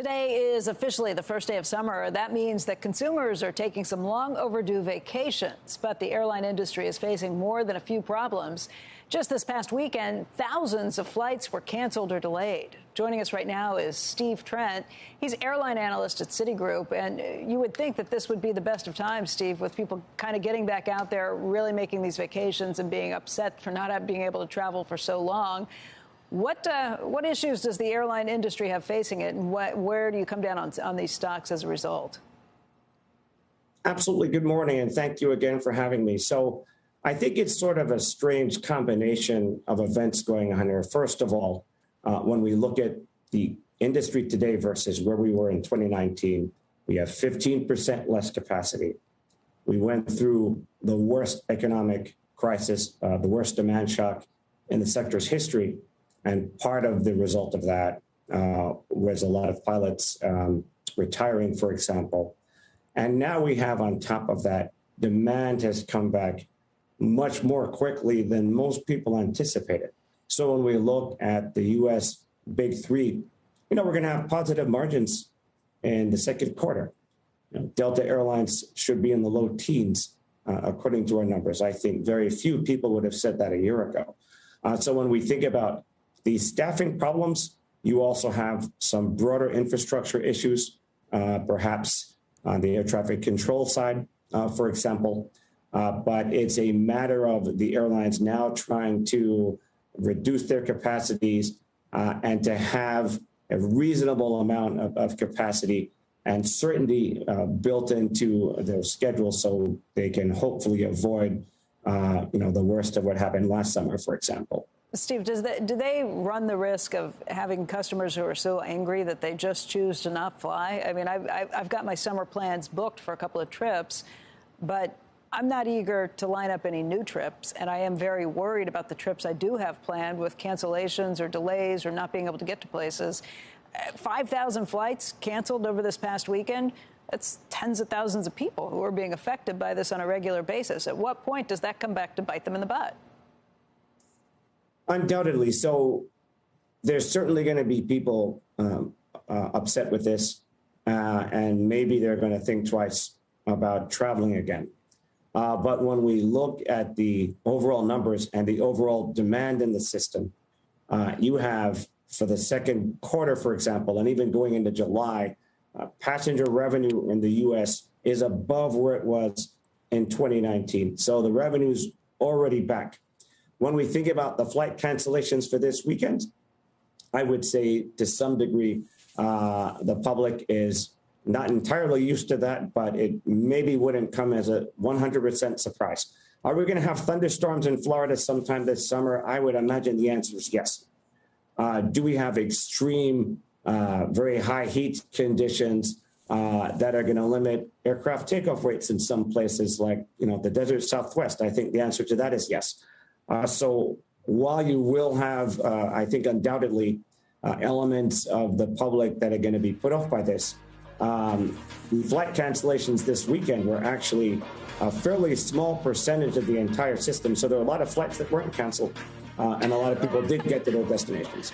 Today is officially the first day of summer. That means that consumers are taking some long overdue vacations, but the airline industry is facing more than a few problems. Just this past weekend, thousands of flights were canceled or delayed. Joining us right now is Steve Trent. He's airline analyst at Citigroup, and you would think that this would be the best of times, Steve, with people kind of getting back out there, really making these vacations and being upset for not being able to travel for so long. What issues does the airline industry have facing it, and where do you come down on these stocks as a result? Absolutely. Good morning, and thank you again for having me. So I think it's sort of a strange combination of events going on here. First of all, when we look at the industry today versus where we were in 2019, we have 15% less capacity. We went through the worst economic crisis, the worst demand shock in the sector's history. And part of the result of that was a lot of pilots retiring, for example. And now we have on top of that, demand has come back much more quickly than most people anticipated. So when we look at the U.S. big three, we're going to have positive margins in the second quarter. Delta Airlines should be in the low teens, according to our numbers. I think very few people would have said that a year ago. So when we think about the staffing problems, you also have some broader infrastructure issues, perhaps on the air traffic control side, for example. But it's a matter of the airlines now trying to reduce their capacities and to have a reasonable amount of capacity and certainty built into their schedule so they can hopefully avoid the worst of what happened last summer, for example. Steve, do they run the risk of having customers who are so angry that they just choose to not fly? I mean, I've got my summer plans booked for a couple of trips, but I'm not eager to line up any new trips, and I am very worried about the trips I do have planned with cancellations or delays or not being able to get to places. 5,000 flights canceled over this past weekend. That's tens of thousands of people who are being affected by this on a regular basis. At what point does that come back to bite them in the butt? Undoubtedly. So there's certainly going to be people upset with this, and maybe they're going to think twice about traveling again. But when we look at the overall numbers and the overall demand in the system, you have for the second quarter, for example, and even going into July, passenger revenue in the U.S. is above where it was in 2019. So the revenue's already back. When we think about the flight cancellations for this weekend, I would say to some degree, the public is not entirely used to that, but it maybe wouldn't come as a 100% surprise. Are we going to have thunderstorms in Florida sometime this summer? I would imagine the answer is yes. Do we have extreme, very high heat conditions that are going to limit aircraft takeoff rates in some places like, the desert Southwest? I think the answer to that is yes. So while you will have, I think, undoubtedly elements of the public that are going to be put off by this, flight cancellations this weekend were actually a fairly small percentage of the entire system. So there are a lot of flights that weren't canceled, and a lot of people did get to their destinations.